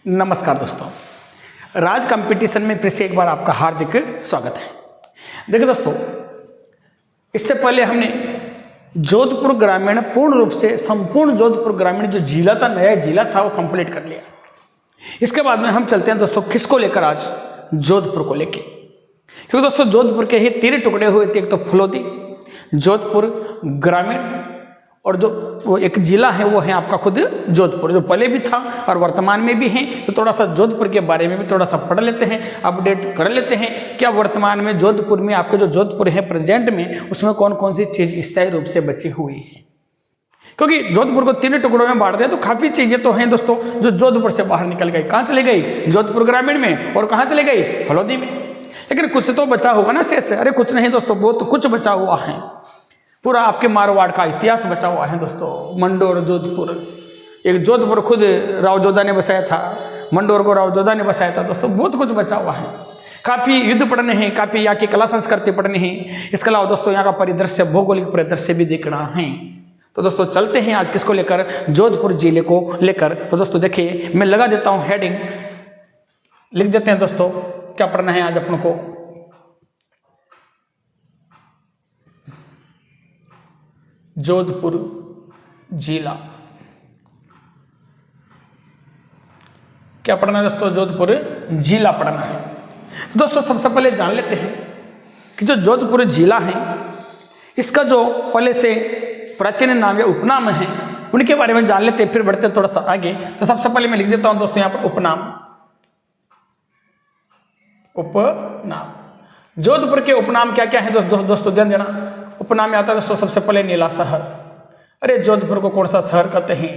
नमस्कार दोस्तों, राज कंपटीशन में फिर से एक बार आपका हार्दिक स्वागत है। देखिए दोस्तों, इससे पहले हमने जोधपुर ग्रामीण पूर्ण रूप से संपूर्ण जोधपुर ग्रामीण जो जिला था, नया जिला था, वो कंप्लीट कर लिया। इसके बाद में हम चलते हैं दोस्तों किसको लेकर, आज जोधपुर को लेके। क्योंकि दोस्तों जोधपुर के ही 3 टुकड़े हुए थे, एक तो फलोदी, जोधपुर ग्रामीण और जो वो एक जिला है वो है आपका खुद जोधपुर, जो पहले भी था और वर्तमान में भी है। तो थोड़ा सा जोधपुर के बारे में भी थोड़ा सा पढ़ लेते हैं, अपडेट कर लेते हैं। क्या वर्तमान में जोधपुर में आपके जो जोधपुर है प्रेजेंट में, उसमें कौन कौन सी चीज़ स्थायी रूप से बची हुई है। क्योंकि जोधपुर को 3 टुकड़ों में बांट दिया तो काफ़ी चीज़ें तो हैं दोस्तों जो जोधपुर से बाहर निकल गई। कहाँ चली गई? जोधपुर ग्रामीण में। और कहाँ चली गई? फलोदी में। लेकिन कुछ तो बचा होगा ना शेष। अरे कुछ नहीं दोस्तों, बहुत कुछ बचा हुआ है। पूरा आपके मारवाड़ का इतिहास बचा हुआ है दोस्तों। मंडोर, जोधपुर, एक जोधपुर खुद राव जोधा ने बसाया था, मंडोर को राव जोधा ने बसाया था दोस्तों। बहुत कुछ बचा हुआ है। काफ़ी युद्ध पढ़ने हैं, काफ़ी यहाँ की कला संस्कृति पढ़ने हैं। इसके अलावा दोस्तों यहाँ का परिदृश्य, भौगोलिक परिदृश्य भी देखना है। तो दोस्तों चलते हैं आज किसको लेकर, जोधपुर जिले को लेकर। तो दोस्तों देखिए, मैं लगा देता हूँ हेडिंग, लिख देते हैं दोस्तों क्या पढ़ना है आज अपन को। जोधपुर जिला क्या पढ़ना है दोस्तों? जोधपुर जिला पढ़ना है। तो दोस्तों सबसे पहले जान लेते हैं कि जो जोधपुर जिला है, इसका जो पहले से प्राचीन नाम या उपनाम है, उनके बारे में जान लेते हैं, फिर बढ़ते हैं थोड़ा सा आगे। तो सबसे पहले मैं लिख देता हूं दोस्तों यहाँ पर उपनाम। उपनाम, जोधपुर के उपनाम क्या क्या है दोस्तों ध्यान देना। उपनाम में आता है दोस्तों सबसे पहले नीला शहर। अरे जोधपुर को कौन सा शहर कहते हैं?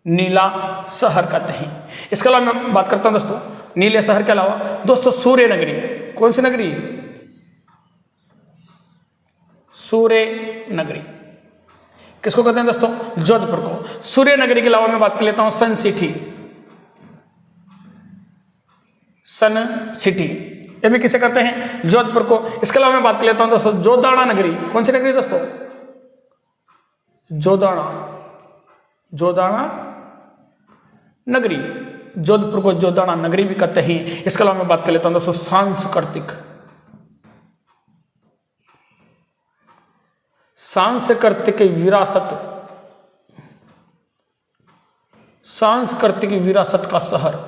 नीला शहर कहते हैं। इसके अलावा मैं बात करता हूं दोस्तों नीले शहर के अलावा दोस्तों सूर्य नगरी। कौन सी नगरी? सूर्य नगरी। किसको कहते हैं दोस्तों? जोधपुर को। सूर्य नगरी के अलावा मैं बात कर लेता हूं सन सिटी। सन सिटी ये भी किसे कहते हैं? जोधपुर को। इसके अलावा मैं बात कर लेता हूं दोस्तों जोदाना नगरी। कौन सी नगरी दोस्तों? जोदाना। जोदाना नगरी। जोधपुर को जोदाना नगरी भी कहते हैं। इसके अलावा मैं बात कर लेता हूं दोस्तों सांस्कृतिक। सांस्कृतिक विरासत। सांस्कृतिक विरासत का शहर।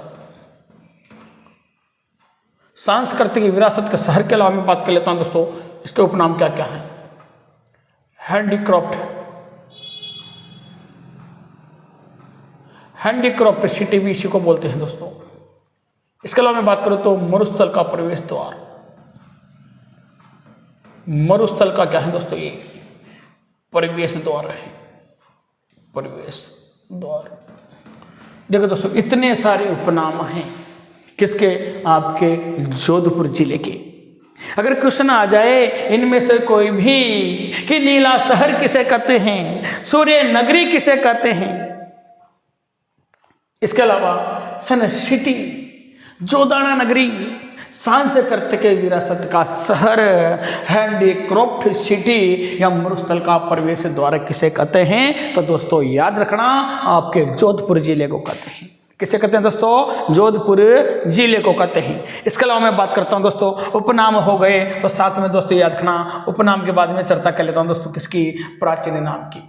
सांस्कृतिक विरासत के शहर के अलावा मैं बात कर लेता हूं दोस्तों इसके उपनाम क्या क्या है। हैंडीक्राफ्ट। हैंडीक्राफ्ट सिटी भी इसी को बोलते हैं दोस्तों। इसके अलावा मैं बात करूं तो मरुस्थल का प्रवेश द्वार। मरुस्थल का क्या है दोस्तों? ये प्रवेश द्वार है। प्रवेश द्वार। देखो दोस्तों इतने सारे उपनाम हैं किसके? आपके जोधपुर जिले के। अगर क्वेश्चन आ जाए इनमें से कोई भी कि नीला शहर किसे कहते हैं, सूर्य नगरी किसे कहते हैं, इसके अलावा सन सिटी, जोदाना नगरी, सांस्कृतिक विरासत का शहर, हैंडीक्राफ्ट सिटी या मरुस्थल का प्रवेश द्वार किसे कहते हैं, तो दोस्तों याद रखना आपके जोधपुर जिले को कहते हैं। किसे कहते हैं दोस्तों? जोधपुर जिले को कहते हैं। इसके अलावा मैं बात करता हूं दोस्तों उपनाम हो गए, तो साथ में दोस्तों याद रखना उपनाम के बाद में चर्चा कर लेता हूं दोस्तों किसकी? प्राचीन नाम की।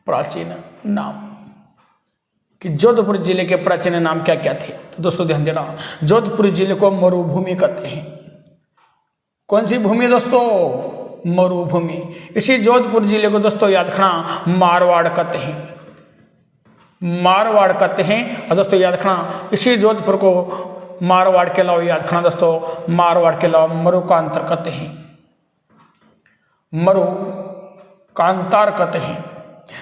प्राचीन नाम कि जोधपुर जिले के प्राचीन नाम क्या क्या थे। तो दोस्तों ध्यान देना, जोधपुर जिले को मरुभूमि कहते हैं। कौन सी भूमि दोस्तों? मरुभूमि। इसी जोधपुर जिले को दोस्तों याद रखना मारवाड़ कहते हैं। मारवाड़ कहते हैं। और दोस्तों याद रखना इसी जोधपुर को मारवाड़ के अलावा याद रखना दोस्तों मारवाड़ के अलावा मरुकांतर कहते हैं। मरुकांतार कहते हैं।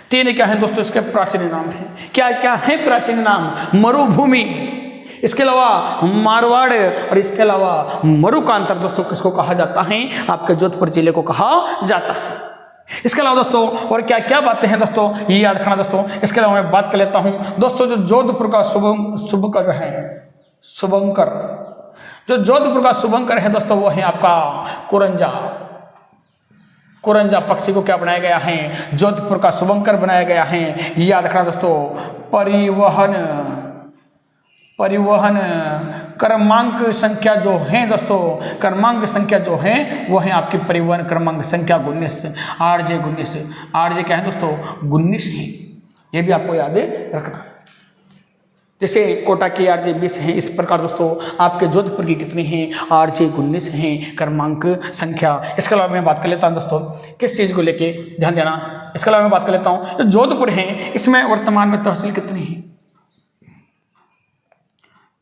3 क्या है दोस्तों इसके प्राचीन नाम हैं। क्या क्या है प्राचीन नाम? मरुभूमि, इसके अलावा मारवाड़ और इसके अलावा मरुकांतर दोस्तों किसको कहा जाता है? आपके जोधपुर जिले को कहा जाता है। इसके अलावा दोस्तों और क्या क्या बातें हैं दोस्तों ये याद रखना दोस्तों। इसके अलावा मैं बात कर लेता हूं दोस्तों जो जोधपुर का शुभंकर है, शुभंकर, जो जोधपुर का शुभंकर है दोस्तों वो है आपका कुरंजा। कुरंजा पक्षी को क्या बनाया गया है? जोधपुर का शुभंकर बनाया गया है। याद रखना दोस्तों परिवहन परिवहन क्रमांक संख्या जो है दोस्तों, क्रमांक संख्या जो है वो है आपकी परिवहन क्रमांक संख्या 19, RJ 19। RJ क्या है दोस्तों? 19 है। ये भी आपको याद रखना। जैसे कोटा की RJ 20 है, इस प्रकार दोस्तों आपके जोधपुर की कितनी है? RJ 19 है क्रमांक संख्या। इसके अलावा मैं बात कर लेता हूँ दोस्तों किस चीज़ को लेके ध्यान देना। इसके अलावा मैं बात कर लेता हूँ जो जोधपुर है इसमें वर्तमान में तहसील कितनी है?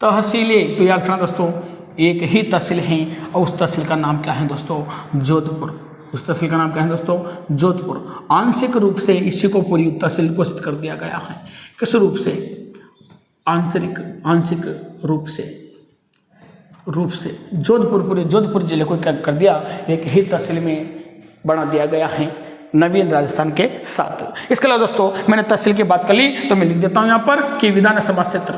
तहसीलें तो याद रखना दोस्तों, एक ही तहसील है और उस तहसील का नाम क्या है दोस्तों? जोधपुर। उस तहसील का नाम क्या है दोस्तों? जोधपुर। आंशिक रूप से इसी को पूरी तहसील घोषित कर दिया गया है। किस रूप से? आंशिक रूप से जोधपुर, पूरे जोधपुर जिले को क्या कर दिया? एक ही तहसील में बना दिया गया है नवीन राजस्थान के साथ। इसके अलावा दोस्तों मैंने तहसील की बात कर ली तो मैं लिख देता हूं यहां पर कि विधानसभा क्षेत्र,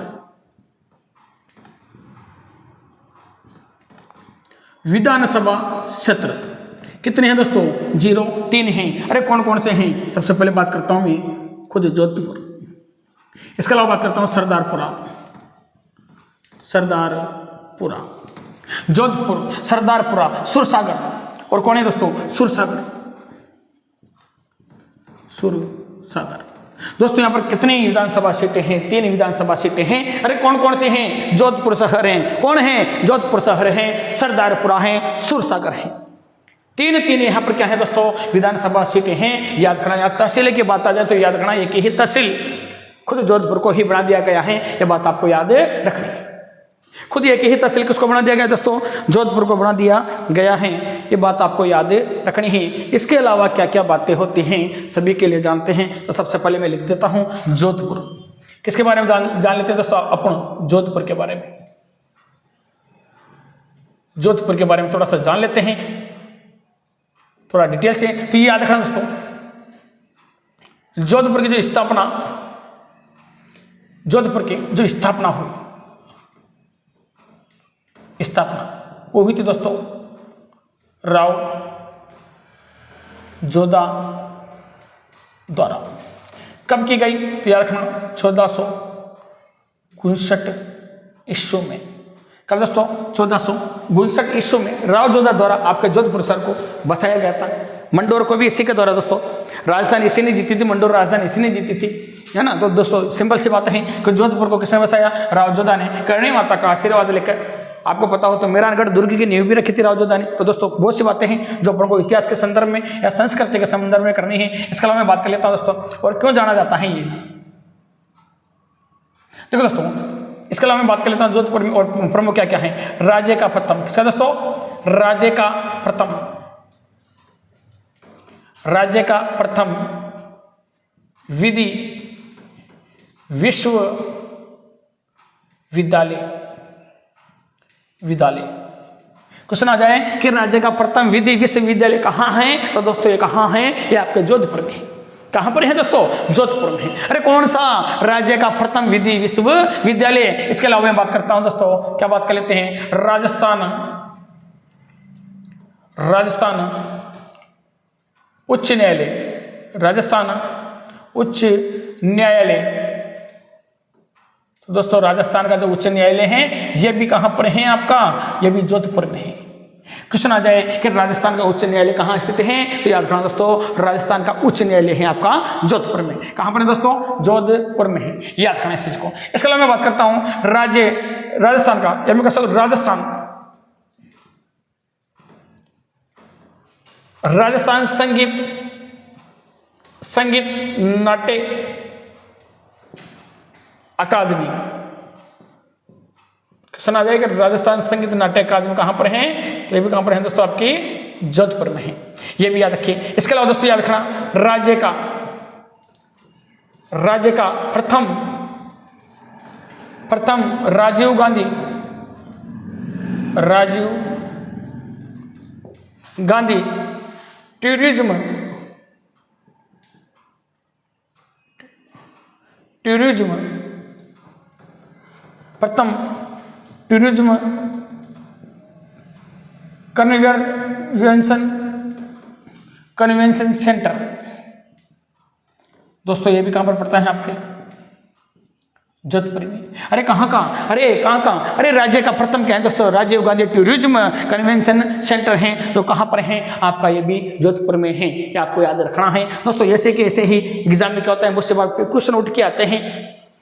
विधानसभा क्षेत्र कितने हैं दोस्तों? 0, 3 हैं। अरे कौन कौन से हैं? सबसे पहले बात करता हूं मैं खुद जोधपुर। इसके अलावा बात करता हूं सरदारपुरा, जोधपुर, सरदारपुरा, सुरसागर। और कौन है दोस्तों? सुरसागर। दोस्तों यहाँ पर कितनी विधानसभा सीटें हैं? 3 विधानसभा सीटें हैं। अरे कौन कौन से हैं? जोधपुर शहर हैं। कौन है? जोधपुर शहर है, सरदारपुरा है, सुरसागर है। 3 यहाँ पर क्या है दोस्तों? विधानसभा सीटें हैं। याद करना, याद तहसील की बात आ जाए तो याद करना एक ही तहसील खुद जोधपुर को ही बना दिया गया है। ये बात आपको याद रखनी है। खुद एक ही तहसील किसको बना दिया गया दोस्तों? जोधपुर को बना दिया गया है। ये बात आपको याद रखनी है। इसके अलावा क्या क्या बातें होती हैं सभी के लिए जानते हैं। तो सबसे पहले मैं लिख देता हूं जोधपुर। किसके बारे में जान लेते हैं दोस्तों? अपन जोधपुर के बारे में, जोधपुर के बारे में थोड़ा सा जान लेते हैं, थोड़ा डिटेल से। तो ये याद रखना दोस्तों, जोधपुर की जो स्थापना हुई, वो हुई थी दोस्तों राव जोधा द्वारा। कब की गई? तो याद रखना 1459 ईस्वी में। कब दोस्तों? 1459 ईस्वी में राव जोधा द्वारा आपके जोधपुर शहर को बसाया गया था। मंडोर को भी इसी के द्वारा दोस्तों, राजधानी इसी ने जीती थी, मंडोर राजधानी इसी ने जीती थी, है ना। तो दोस्तों सिंपल सी बात है कि जोधपुर को किसने बसाया? राव जोधा ने, करणी माता का आशीर्वाद लेकर। आपको पता हो तो मेहरानगढ़ दुर्ग की नींव भी रखी थी राव जोधा ने। तो दोस्तों बहुत सी बातें हैं जो अपन को इतिहास के संदर्भ में या संस्कृति के संदर्भ में करनी है। इसके अलावा मैं बात कर लेता हूं दोस्तों, और क्यों जाना जाता है ये। देखो दोस्तों, इसके अलावा मैं बात कर लेता हूं जोधपुर में और प्रमुख क्या क्या है। राज्य का प्रथम, किसका दोस्तों? राज्य का प्रथम विधि विद्यालय। क्वेश्चन आ जाए कि राज्य का प्रथम विधि विश्वविद्यालय कहाँ है? तो दोस्तों ये कहाँ है? ये आपके जोधपुर में। कहाँ पर है दोस्तों? जोधपुर में। अरे कौन सा? राज्य का प्रथम विधि विश्वविद्यालय। इसके अलावा मैं बात करता हूं दोस्तों, क्या बात कर लेते हैं? राजस्थान उच्च न्यायालय, राजस्थान उच्च न्यायालय। तो दोस्तों राजस्थान का जो उच्च न्यायालय है ये भी कहां पर है आपका? ये भी जोधपुर में है। क्वेश्चन आ जाए कि राजस्थान का उच्च न्यायालय कहां स्थित है? तो याद रखना दोस्तों, राजस्थान का उच्च न्यायालय है आपका जोधपुर में। कहां पर है दोस्तों? जोधपुर में है। याद रखना इस चीज को। इसके अलावा मैं बात करता हूं राजस्थान का, या मैं कह सकता हूं राजस्थान संगीत नाट्य अकादमी। क्वेश्चन आ जाएगा राजस्थान संगीत नाट्य अकादमी कहां पर है? तो ये भी कहां पर है दोस्तों? आपकी जोधपुर में है। ये भी याद रखिए। इसके अलावा दोस्तों याद रखना, राज्य का प्रथम राजीव गांधी टूरिज्म प्रथम टूरिज्म कन्वेंशन सेंटर। दोस्तों ये भी कहां पर पड़ता है? आपके जोधपुर में। अरे कहाँ, अरे राज्य का प्रथम क्या है दोस्तों, Rajiv Gandhi tourism convention centre है, तो कहाँ पर है आपका, ये भी जोधपुर में है, ये आपको याद रखना है दोस्तों। ऐसे कि ऐसे ही एग्जाम में क्या होता है, मुझसे बाद क्वेश्चन उठ के आते हैं,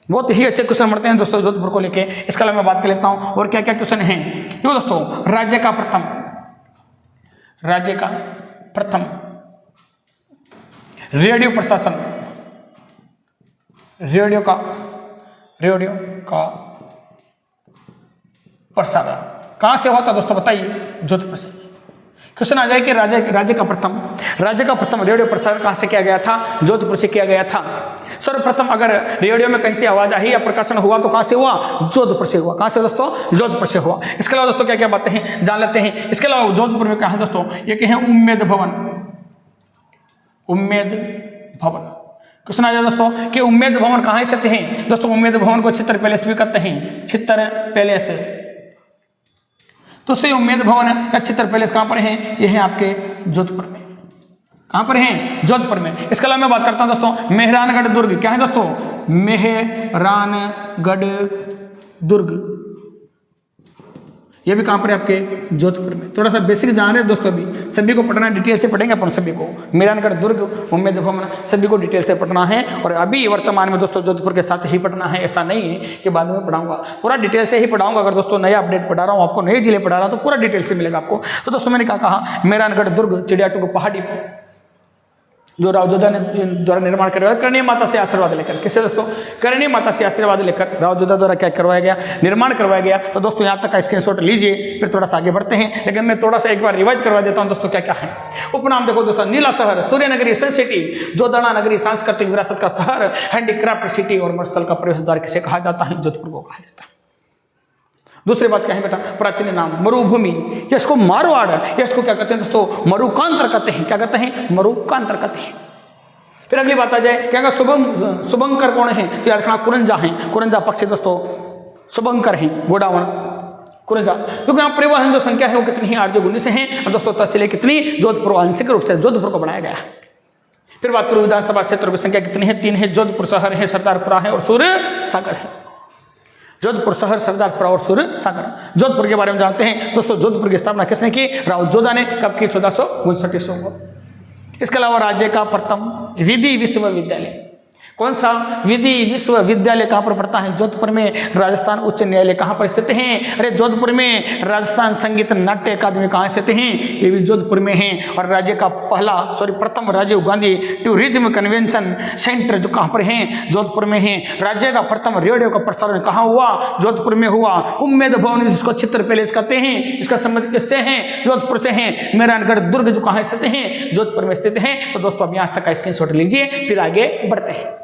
बहुत ही अच्छे क्वेश्चन बढ़ते हैं दोस्तों जोधपुर को लेके। इसके अलावा मैं बात कर लेता हूँ और क्या क्या क्वेश्चन हैं। देखो दोस्तों, राज्य का प्रथम रेडियो प्रशासन, रेडियो का प्रसारण कहां से होता दोस्तों, बताइए, जोधपुर से। क्वेश्चन आ जाए कि राज्य का प्रथम रेडियो प्रसारण कहां से किया गया था, जोधपुर से किया गया था। सर्वप्रथम अगर रेडियो में कहीं से आवाज आई या प्रकाशन हुआ तो कहां से हुआ, जोधपुर से हुआ। कहां से दोस्तों, जोधपुर से हुआ। इसके अलावा दोस्तों क्या क्या बातें हैं जान लेते हैं। इसके अलावा जोधपुर में कहा है दोस्तों, ये क्या है, उम्मेद भवन। क्वेश्चन आ जाए दोस्तों कि उम्मेद भवन कहाँ स्थित है दोस्तों, उम्मेद भवन को चित्तर पैलेस भी कहते हैं, चित्तर पैलेस। दोस्तों उम्मेद भवन या चित्तर पैलेस कहाँ पर है, ये है आपके जोधपुर में। कहाँ पर है, जोधपुर में। इसके अलावा मैं बात करता हूँ दोस्तों मेहरानगढ़ दुर्ग, क्या है दोस्तों, मेहरानगढ़ दुर्ग, ये भी कहाँ पर है, आपके जोधपुर में। थोड़ा सा बेसिक जान रहे दोस्तों, अभी सभी को पढ़ना, डिटेल से पढ़ेंगे अपन सभी को। मेहरानगढ़ दुर्ग, उम्मेद भवन, सभी को डिटेल से पढ़ना है। और अभी वर्तमान में दोस्तों जोधपुर के साथ ही पढ़ना है, ऐसा नहीं है कि बाद में पढ़ाऊंगा, पूरा डिटेल से ही पढ़ाऊंगा। अगर दोस्तों नया अपडेट पढ़ा रहा हूँ आपको, नए जिले पढ़ा रहा हूँ, तो पूरा डिटेल से मिलेगा आपको। तो दोस्तों मैंने क्या कहा, मेहरानगढ़ दुर्ग चिड़ियाटूक पहाड़ी जो राव जोधा ने द्वारा निर्माण करवाया, करणी माता से आशीर्वाद लेकर। किससे दोस्तों, करणी माता से आशीर्वाद लेकर राव जोधा द्वारा क्या करवाया गया, निर्माण करवाया गया। तो दोस्तों यहाँ तक का स्क्रीनशॉट लीजिए, फिर थोड़ा सा आगे बढ़ते हैं। लेकिन मैं थोड़ा सा एक बार रिवाइज करवा देता हूँ दोस्तों क्या क्या है। उपनाम देखो दोस्तों, नीला शहर, सूर्य नगरी, सन सिटी, जोधना नगरी, सांस्कृतिक विरासत का शहर, हैंडीक्राफ्ट सिटी और मरुस्थल का प्रवेश द्वार किसे कहा जाता है, जोधपुर को कहा जाता है। दूसरी बात क्या है बेटा, प्राचीन नाम मरुभूमि, या इसको मारवाड़, या इसको क्या कहते हैं दोस्तों, मरुकांतर कहते हैं। क्या कहते हैं, मरुकांतर कहते हैं। फिर अगली बात आ जाए, क्या शुभंकर कौन है, तो याद रखना कुरंजा है। कुरंजा पक्ष दोस्तों शुभंकर है, गोडावण कुरंजा। क्योंकि यहाँ परिवहन जो संख्या है वो कितनी है, 819 है। और दोस्तों तहसीलें कितनी, जोधपुर, आंशिक रूप से जोधपुर को बनाया गया है। फिर बात करूँ विधानसभा क्षेत्र की संख्या कितनी है, 3 है। जोधपुर शहर है, सरदारपुरा है और सूर्य सागर है। जोधपुर शहर, सरदारपुरा और सूर्य सागर। जोधपुर के बारे में जानते हैं दोस्तों, जोधपुर की स्थापना किसने की, राव जोधा ने। कब की, 1459 को। इसके अलावा राज्य का प्रथम विधि विश्वविद्यालय, कौन सा, विधि विश्वविद्यालय कहाँ पर पड़ता है, जोधपुर में। राजस्थान उच्च न्यायालय कहाँ पर स्थित है, अरे जोधपुर में। राजस्थान संगीत नाट्य अकादमी कहाँ स्थित है, ये भी जोधपुर में है। और राज्य का प्रथम Rajiv Gandhi tourism convention centre जो कहाँ पर है, जोधपुर में है। राज्य का प्रथम रेडियो का प्रसारण कहाँ हुआ, जोधपुर में हुआ। उम्मेद भवन जिसको चित्तर पैलेस कहते हैं, इसका संबंध किससे है, जोधपुर से है। मेहरानगढ़ दुर्ग जो कहाँ स्थित है, जोधपुर में स्थित है। तो दोस्तों अब यहाँ तक का स्क्रीनशॉट लीजिए, फिर आगे बढ़ते हैं।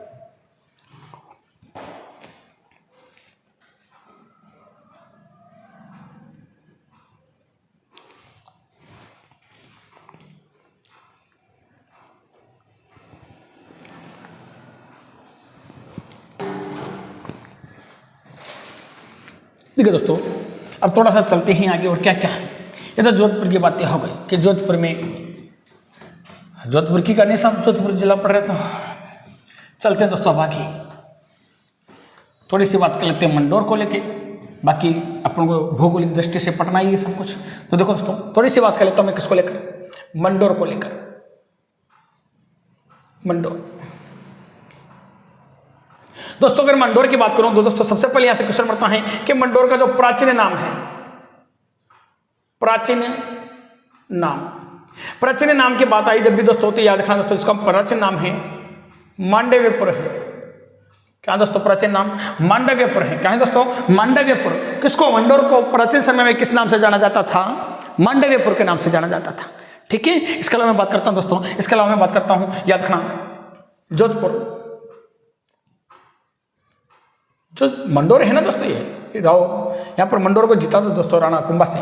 ठीक है दोस्तों, अब थोड़ा सा चलते हैं आगे और क्या क्या है। ये तो जोधपुर की बातें हो गई कि जोधपुर की करनी, सब जोधपुर जिला पड़ रहे। तो चलते हैं दोस्तों अब आगे, थोड़ी सी बात कर लेते हैं मंडोर को लेके। बाकी अपन को भौगोलिक दृष्टि से पढ़ना ही है सब कुछ। तो देखो दोस्तों थोड़ी सी बात कर लेता हूँ मैं किसको लेकर, मंडोर को लेकर। मंडोर दोस्तों, अगर मंडोर की बात करूं तो दोस्तों सबसे पहले यहां से क्वेश्चन पड़ता है कि मंडोर का जो प्राचीन नाम है, प्राचीन नाम की बात आई जब भी दोस्तों तो याद रखना दोस्तों, इसका प्राचीन नाम है मांडव्यपुर है। क्या दोस्तों, प्राचीन नाम मांडव्यपुर है। क्या है दोस्तों, मांडव्यपुर। किसको, मंडोर को प्राचीन समय में किस नाम से जाना जाता था, मांडव्यपुर के नाम से जाना जाता था। ठीक है, इसके अलावा मैं बात करता हूं दोस्तों, इसके अलावा मैं बात करता हूं, याद रखना जोधपुर, जो मंडोर है ना दोस्तों, ये यहाँ पर मंडोर को जीता था दोस्तों राणा कुंभा से,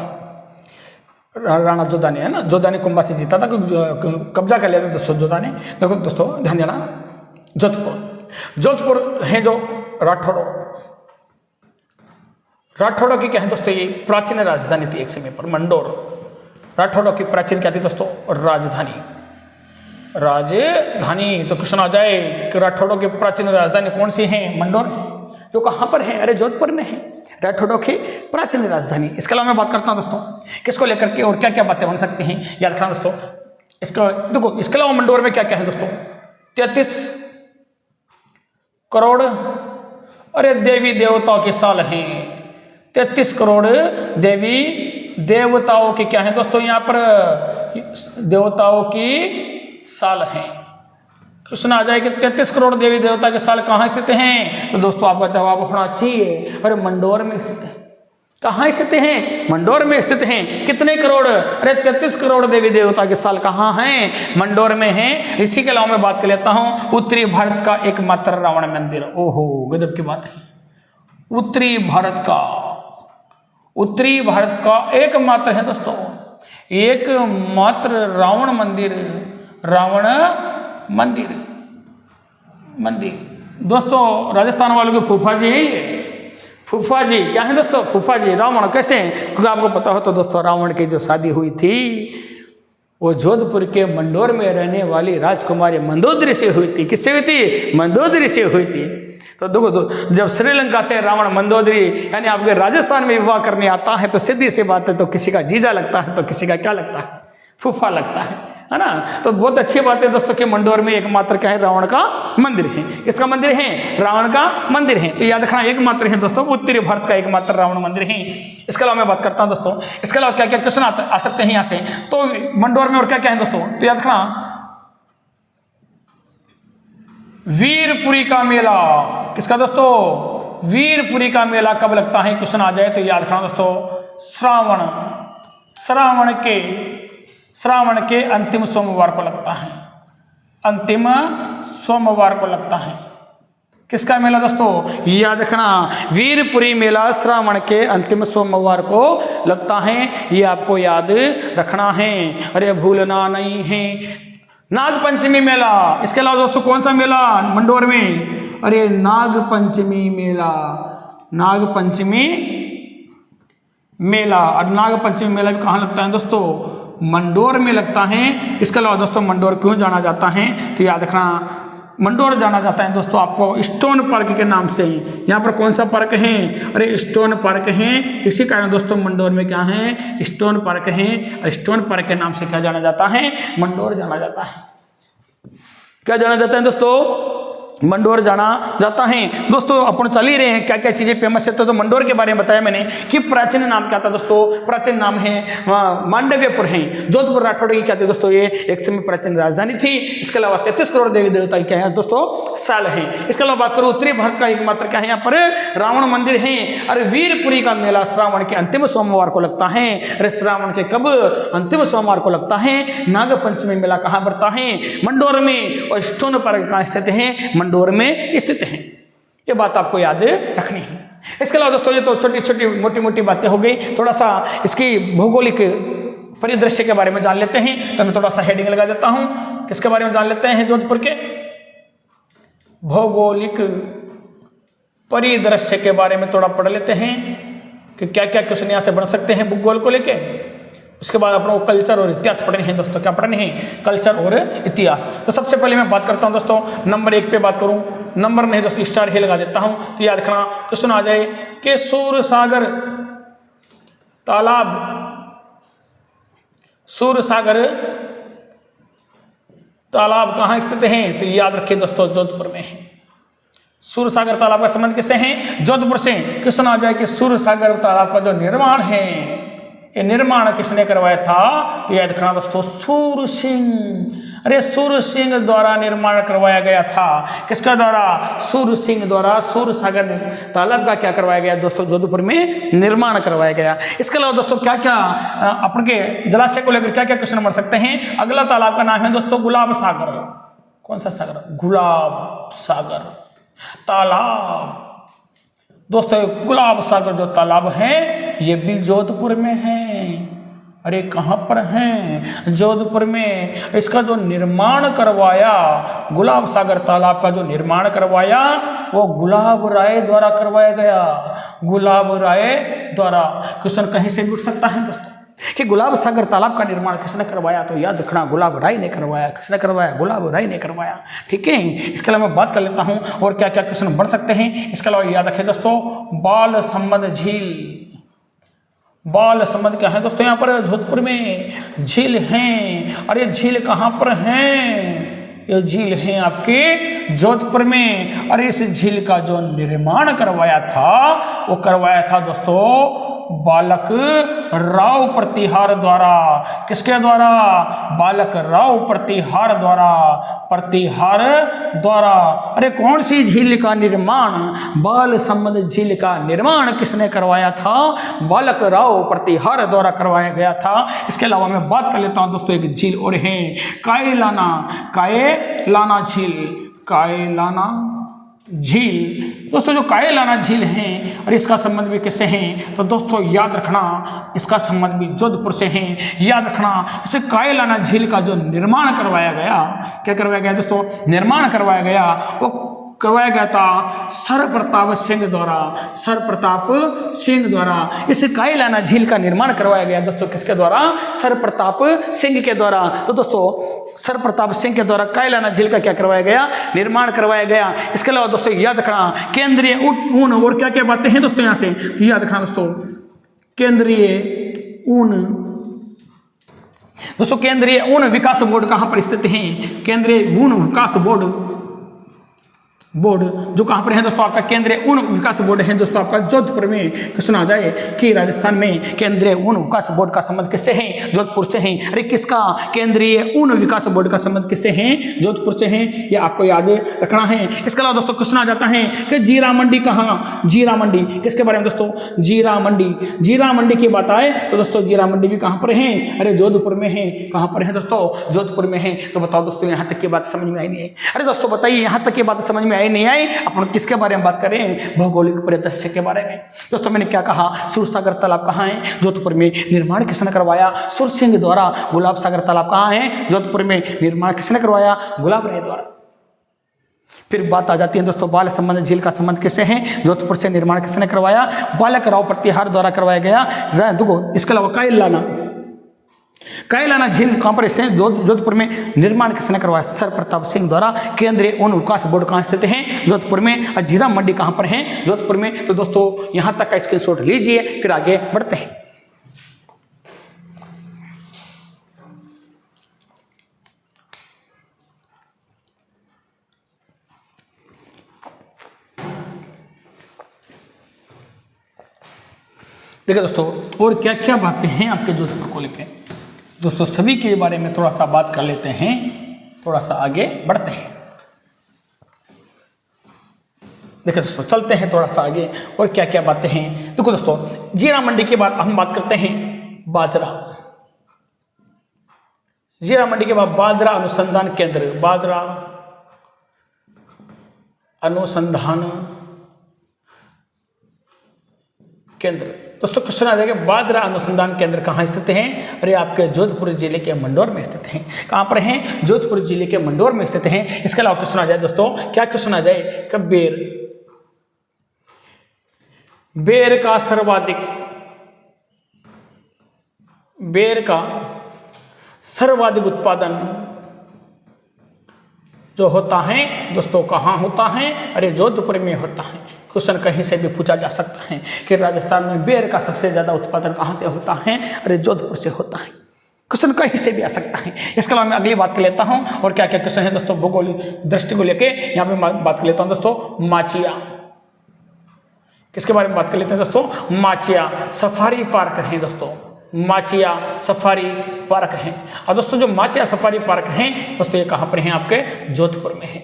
राणा जोधा ने, है ना, जोधा ने कुंभा से जीता था, कब्जा कर लिया था दोस्तों जोधा ने। देखो दोस्तों ध्यान देना, जोधपुर है जो राठौड़ों की क्या है दोस्तों, ये प्राचीन राजधानी थी एक समय पर। मंडोर राठौड़ों की प्राचीन क्या थी दोस्तों, राजधानी। तो क्वेश्चन आ जाए कि राठौड़ों की प्राचीन राजधानी कौन सी है, मंडोर। जो कहाँ पर है? अरे जोधपुर में है, राठौड़ों की प्राचीन राजधानी। इसके अलावा मैं बात करता हूँ दोस्तों किसको लेकर के और क्या क्या बातें बन सकती हैं, याद रखना दोस्तों। इसका देखो, इसके अलावा मंडोर में क्या क्या है दोस्तों? 33 करोड़ अरे देवी देवताओं के साल हैं। 33 करोड़ देवी देवताओं की क्या है दोस्तों? यहाँ पर देवताओं की साल है। क्वेश्चन आ जाए कि 33 करोड़ देवी देवता के साल कहाँ स्थित हैं? तो दोस्तों आपका जवाब होना चाहिए अरे मंडोर में स्थित है। कहाँ स्थित हैं? मंडोर में स्थित हैं। कितने करोड़? अरे 33 करोड़ देवी देवता के साल कहाँ हैं? मंडोर में हैं। इसी के अलावा मैं बात कर लेता हूँ उत्तरी भारत का एकमात्र रावण मंदिर। ओहो, गजब की बात है। उत्तरी भारत का एकमात्र है दोस्तों, एकमात्र रावण मंदिर दोस्तों। राजस्थान वालों के फूफा जी हैं ये। फूफा जी क्या है दोस्तों? फूफा जी रावण कैसे हैं? क्योंकि आपको पता हो तो दोस्तों रावण की जो शादी हुई थी वो जोधपुर के मंडोर में रहने वाली राजकुमारी मंदोदरी से हुई थी। किससे हुई थी? मंदोदरी से हुई थी। तो देखो, जब श्रीलंका से रावण मंदोदरी यानी आपके राजस्थान में विवाह करने आता है तो सीधी सी बात है, तो किसी का जीजा लगता है तो किसी का क्या लगता है? फूफा लगता है ना। तो बहुत अच्छी बात है दोस्तों कि मंडोर में एकमात्र क्या है? रावण का मंदिर है। किसका मंदिर है? रावण का मंदिर है। तो याद रखना एकमात्र है दोस्तों, उत्तरी भारत का एकमात्र रावण मंदिर है। इसके अलावा मैं बात करता हूं दोस्तों, इसके अलावा क्या क्या क्वेश्चन आ सकते हैं यहाँ से। तो मंडोर में और क्या क्या है दोस्तों? तो याद रखना वीरपुरी का मेला। किसका दोस्तों? वीरपुरी का मेला कब लगता है? क्वेश्चन आ जाए तो याद रखना दोस्तों श्रावण के अंतिम सोमवार को लगता है। अंतिम सोमवार को लगता है। किसका मेला दोस्तों? याद रखना वीरपुरी मेला श्रावण के अंतिम सोमवार को लगता है। ये आपको याद रखना है, अरे भूलना नहीं है। नागपंचमी मेला, इसके अलावा दोस्तों कौन सा मेला मंडोर में? अरे नागपंचमी मेला। और नागपंचमी मेला भी कहाँ लगता है दोस्तों? मंडोर में लगता है। इसके अलावा दोस्तों मंडोर क्यों जाना जाता है? तो याद रखना मंडोर जाना जाता है दोस्तों आपको स्टोन पार्क के नाम से। यहाँ पर कौन सा पार्क है? अरे स्टोन पार्क है। इसी कारण दोस्तों मंडोर में क्या है? स्टोन पार्क है। और स्टोन पार्क के नाम से क्या जाना जाता है? मंडोर जाना जाता है। क्या जाना जाता है दोस्तों? मंडोर जाना जाता है। दोस्तों अपन चल ही रहे हैं क्या क्या चीजें फेमस है। तो मंडोर के बारे में बताया मैंने कि प्राचीन नाम क्या था दोस्तों? प्राचीन नाम है मांडव्यपुर है। जोधपुर राठौड़ की क्या थी दोस्तों? ये एक समय प्राचीन राजधानी थी। इसके अलावा 33 करोड़ देवी देवता क्या है दोस्तों? साल है। इसके अलावा बात करूं उत्तरी भारत का एकमात्र क्या है? यहाँ पर रावण मंदिर है। अरे वीरपुरी का मेला श्रावण के अंतिम सोमवार को लगता है। अरे श्रावण के कब? अंतिम सोमवार को लगता है। नागपंचमी मेला कहाँ पड़ता है? मंडोर में। और स्टोन पार्क कहाँ स्थित है? मंडोर में स्थित है। ये बात आपको याद रखनी है। इसके अलावा दोस्तों ये तो छोटी छोटी मोटी मोटी बातें हो गई। थोड़ा सा इसकी भौगोलिक परिदृश्य के बारे में जान लेते हैं। तो मैं थोड़ा सा हेडिंग लगा देता हूं। किसके बारे में जान लेते हैं? जोधपुर के भौगोलिक परिदृश्य के बारे में थोड़ा पढ़ लेते हैं कि क्या क्या क्वेश्चन यहाँ से बन सकते हैं भूगोल को लेके। उसके बाद अपनों को कल्चर और इतिहास पढ़ने हैं दोस्तों। क्या पढ़ने हैं? कल्चर और इतिहास। तो सबसे पहले मैं बात करता हूं दोस्तों नंबर 1 पे बात करूं। नंबर नहीं दोस्तों स्टार ही लगा देता हूं। तो याद रखना क्वेश्चन आ जाए कि सूरसागर तालाब कहाँ स्थित है? तो याद रखिए दोस्तों जोधपुर में है। सूरसागर तालाब का संबंध किससे है? जोधपुर से। क्वेश्चन आ जाए कि सूरसागर तालाब का जो निर्माण है ये निर्माण किसने करवाया था? तो याद रखना दोस्तों सूर सिंह। अरे सूर सिंह द्वारा निर्माण करवाया गया था। किसका द्वारा? सूर सिंह द्वारा सूरसागर तालाब का क्या करवाया गया दोस्तों? जोधपुर में निर्माण करवाया गया। इसके अलावा दोस्तों क्या क्या अपन के जलाशय को लेकर क्या क्या क्वेश्चन बन सकते हैं? अगला तालाब का नाम है दोस्तों गुलाब सागर। कौन सा सागर? गुलाब सागर तालाब। दोस्तों गुलाब सागर जो तालाब है ये भी जोधपुर में है। अरे कहाँ पर है? जोधपुर में। इसका जो निर्माण करवाया, गुलाब सागर तालाब का जो निर्माण करवाया वो गुलाब राय द्वारा करवाया गया। गुलाब राय द्वारा। क्वेश्चन कहीं से भी उठ सकता है दोस्तों। कि गुलाब सागर तालाब का निर्माण किसने करवाया, तो याद रखना गुलाब राय ने करवाया। किसने करवाया? गुलाब राय ने करवाया। ठीक है, इसके अलावा मैं बात कर लेता हूं और क्या क्या क्वेश्चन बढ़ सकते हैं। इसके अलावा याद रखें दोस्तों, बाल संबंध झील। बाल संबंध क्या है दोस्तों? यहाँ पर जोधपुर में झील है। और ये झील कहाँ पर है? ये झील है आपके जोधपुर में। और इस झील का जो निर्माण करवाया था वो करवाया था दोस्तों बालक राव प्रतिहार द्वारा। किसके द्वारा? बालक राव प्रतिहार द्वारा। प्रतिहार द्वारा। अरे कौन सी झील का निर्माण? बाल संबंध झील का निर्माण किसने करवाया था? बालक राव प्रतिहार द्वारा करवाया गया था। इसके अलावा मैं बात कर लेता हूं दोस्तों, एक झील और है कायलाना। कायलाना झील। कायलाना झील दोस्तों, जो कायलाना झील है और इसका संबंध भी किससे है? तो दोस्तों याद रखना इसका संबंध भी जोधपुर से है। याद रखना इसे कायलाना झील का जो निर्माण करवाया गया, क्या करवाया गया दोस्तों? निर्माण करवाया गया, वो करवाया गया था सर प्रताप सिंह द्वारा। सर प्रताप सिंह द्वारा इस कायलाना झील का निर्माण करवाया गया दोस्तों। किसके द्वारा? सर प्रताप सिंह के द्वारा। तो दोस्तों सर प्रताप सिंह के द्वारा कायलाना झील का क्या करवाया गया? निर्माण करवाया गया। इसके अलावा दोस्तों याद रखना केंद्रीय ऊन और क्या क्या बातें हैं दोस्तों यहाँ से, तो याद रखना दोस्तों केंद्रीय ऊन। दोस्तों केंद्रीय ऊन विकास बोर्ड कहाँ पर स्थित है? केंद्रीय ऊन विकास बोर्ड जो कहां पर है दोस्तों? आपका केंद्रीय ऊन विकास बोर्ड है दोस्तों आपका जोधपुर में। क्वेश्चन आ जाए कि राजस्थान में केंद्रीय ऊन विकास बोर्ड का संबंध किससे है? जोधपुर से है। अरे किसका? केंद्रीय ऊन विकास बोर्ड का संबंध किससे है? जोधपुर से है। ये आपको याद रखना है। इसके अलावा दोस्तों क्वेश्चन आ जाता है कि जीरा मंडी कहाँ? जीरा मंडी किसके बारे में दोस्तों? जीरा मंडी। जीरा मंडी की बात आए तो दोस्तों जीरा मंडी भी कहां पर है? अरे जोधपुर में है। कहां पर है दोस्तों? जोधपुर में है। तो बताओ दोस्तों यहां तक की बात समझ में आई नहीं आई? अरे दोस्तों बताइए यहां तक की बात समझ में नहीं आई? अपन किसके बारे में बात करें? भौगोलिक परिदृश्य के बारे में। दोस्तों मैंने क्या कहा? सूरसागर तालाब कहाँ है? जोधपुर में। निर्माण किसने करवाया? सुर सिंह द्वारा। गुलाब सागर तालाब कहाँ है? जोधपुर में। निर्माण किसने करवाया? गुलाब राय द्वारा। फिर बात आ जाती है दोस्तों बाल संबंध झील का संबंध किससे है? जोधपुर से। निर्माण किसने करवाया? बालक राव प्रतिहार द्वारा करवाया गया। देखो इसके अलावा कायलाना झील कहां पर स्थित? जोधपुर में। निर्माण किसने करवाया? सर प्रताप सिंह द्वारा। केंद्रीय ऊन विकास बोर्ड कहां स्थित है? जोधपुर में। और जीरा मंडी कहां पर है? जोधपुर में। तो दोस्तों यहां तक का स्क्रीनशॉट लीजिए, फिर आगे बढ़ते हैं। देखिए दोस्तों और क्या क्या बातें हैं आपके जोधपुर को लेकर, दोस्तों सभी के बारे में थोड़ा सा बात कर लेते हैं, थोड़ा सा आगे बढ़ते हैं। देखिए दोस्तों चलते हैं थोड़ा सा आगे और क्या क्या बातें हैं। देखो दोस्तों जीरा मंडी के बाद हम बात करते हैं बाजरा। जीरा मंडी के बाद बाजरा अनुसंधान केंद्र। बाजरा अनुसंधान केंद्र। दोस्तों क्वेश्चन आ जाएगा बाजरा अनुसंधान केंद्र कहाँ स्थित हैं? अरे आपके जोधपुर जिले के मंडौर में स्थित हैं। कहाँ पर हैं? जोधपुर जिले के मंडौर में स्थित हैं। इसके अलावा क्वेश्चन आ जाए दोस्तों, क्या क्वेश्चन आ जाए? कब बेर का सर्वाधिक उत्पादन जो होता है दोस्तों कहाँ होता है? अरे जोधपुर में होता है। क्वेश्चन कहीं से भी पूछा जा सकता है कि राजस्थान में बेर का सबसे ज्यादा उत्पादन कहाँ से होता है? अरे जोधपुर से होता है। क्वेश्चन कहीं से भी आ सकता है। इसके अलावा मैं अगली बात कर लेता हूं और क्या क्या क्वेश्चन है दोस्तों भौगोलिक दृष्टि को लेके यहाँ पे बात कर लेता हूं दोस्तों। माचिया किसके बारे में बात कर लेते हैं दोस्तों? माचिया सफारी पार्क है दोस्तों। माचिया सफारी पार्क है। और दोस्तों जो माचिया सफारी पार्क है दोस्तों ये कहाँ पर है? आपके जोधपुर में है।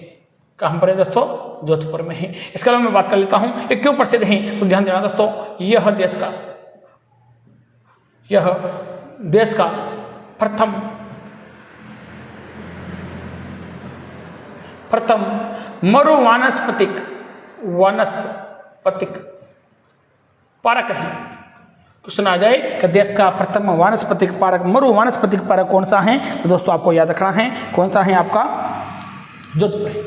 कहाँ पर है दोस्तों? जोधपुर में है। इसके अलावा मैं बात कर लेता हूं ये क्यों प्रसिद्ध है, तो ध्यान देना दोस्तों यह देश का प्रथम मरु वानस्पतिक पार्क है। क्वेश्चन आ जाए कि देश का प्रथम वानस्पतिक पार्क मरु वानस्पतिक पार्क कौन सा है? तो दोस्तों आपको याद रखना है कौन सा है आपका जोधपुर है।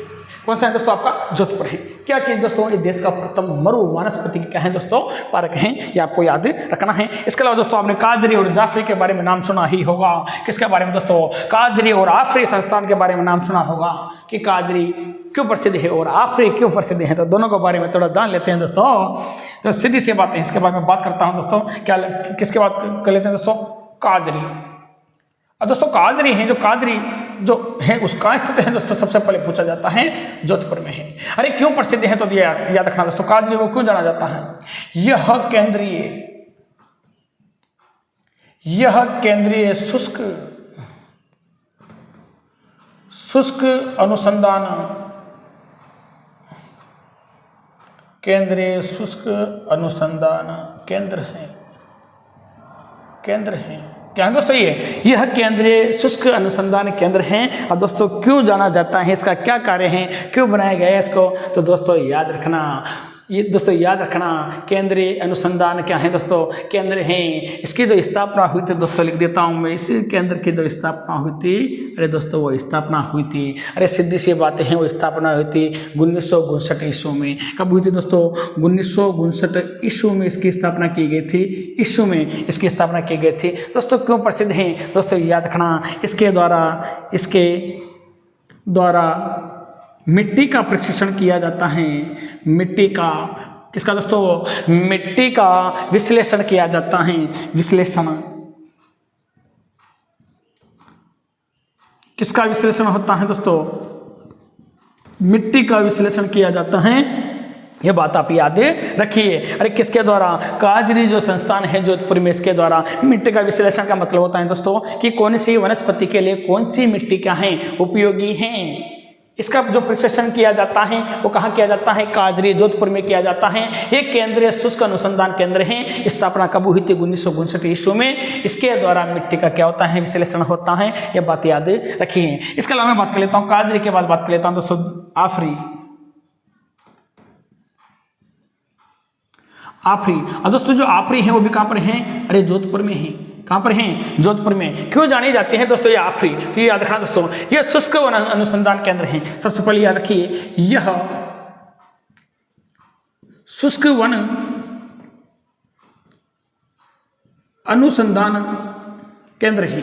कौन सा है दोस्तों? आपका जोधपुर है। क्या चीज़ दोस्तों? ये देश का प्रथम मरु वनस्पति क्या है दोस्तों? पार्क है। ये आपको याद रखना है। इसके अलावा दोस्तों आपने काजरी और जाफरी के बारे में नाम सुना ही होगा। किसके बारे में दोस्तों? काजरी और आफरी संस्थान के बारे में नाम सुना होगा कि काजरी क्यों प्रसिद्ध है और आफरी क्यों प्रसिद्ध है। तो दोनों के बारे में थोड़ा जान लेते हैं दोस्तों। तो सीधी सी बातें इसके बारे में बात करता हूँ दोस्तों। क्या किसके बात कर लेते हैं दोस्तों? काजरी। अब दोस्तों काजरी है, जो काजरी जो है उसका स्थित है दोस्तों, सबसे पहले पूछा जाता है जोधपुर में है। अरे क्यों प्रसिद्ध है? तो याद रखना दोस्तों, काजरी को क्यों जाना जाता है? यह केंद्रीय शुष्क अनुसंधान केंद्रीय शुष्क अनुसंधान केंद्र है। क्या है दोस्तों? यह केंद्रीय शुष्क अनुसंधान केंद्र है। अब दोस्तों क्यों जाना जाता है, इसका क्या कार्य है, क्यों बनाया गया है इसको? तो दोस्तों याद रखना, केंद्रीय अनुसंधान क्या है दोस्तों? केंद्र है। इसकी जो स्थापना हुई थी दोस्तों, लिख देता हूँ मैं, इसी केंद्र की जो स्थापना हुई थी, अरे दोस्तों वो स्थापना हुई थी, अरे सीधी सी बातें हैं, वो स्थापना हुई थी 1959 ईस्वी में। कब हुई थी दोस्तों? 1959 ईस्वी में इसकी स्थापना की गई थी। ईस्वी में इसकी स्थापना की गई थी। दोस्तों क्यों प्रसिद्ध है दोस्तों? याद रखना, इसके द्वारा मिट्टी का परीक्षण किया जाता है। मिट्टी का किसका दोस्तों? मिट्टी का विश्लेषण किया जाता है। विश्लेषण किसका विश्लेषण होता है दोस्तों? मिट्टी का विश्लेषण किया जाता है। ये बात आप याद रखिए। अरे किसके द्वारा? काजरी जो संस्थान है जोधपुर में, इसके द्वारा मिट्टी का विश्लेषण का मतलब होता है दोस्तों कि कौन सी वनस्पति के लिए कौन सी मिट्टी क्या है उपयोगी है। इसका जो प्रशिक्षण किया जाता है वो कहाँ किया जाता है? काजरी जोधपुर में किया जाता है। ये केंद्रीय शुष्क अनुसंधान केंद्र है। स्थापना कब हुई थी? 1959 ईस्वी में। इसके द्वारा मिट्टी का क्या होता है? विश्लेषण होता है। ये बात याद रखिए। इसके अलावा मैं बात कर लेता हूँ काजरी के बाद बात कर लेता हूँ दोस्तों आफरी। और दोस्तों जो आफरी है वो भी कहाँ पर है? अरे जोधपुर में है। कहाँ पर हैं? जोधपुर में। क्यों जानी जाती है दोस्तों ये आफरी? तो ये याद रखना दोस्तों, ये शुष्क वन अनुसंधान केंद्र है। सबसे पहले याद रखिए, यह शुष्क वन अनुसंधान केंद्र है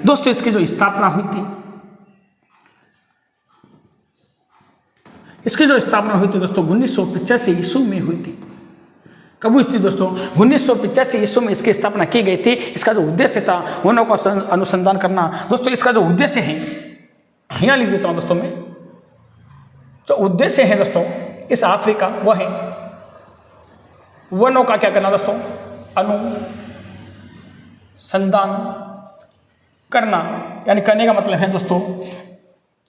दोस्तों। इसकी जो स्थापना हुई थी, दोस्तों 1985 ईस्वी में हुई थी। कब हुई थी दोस्तों? 1985 ईस्वी में इसकी स्थापना की गई थी। इसका जो उद्देश्य था वनों का अनुसंधान करना। दोस्तों इसका जो उद्देश्य है, यहाँ लिख देता हूँ दोस्तों मैं, जो उद्देश्य है दोस्तों इस आफरी का, वह है वनों का क्या करना दोस्तों? अनुसंधान करना। यानी करने का मतलब है दोस्तों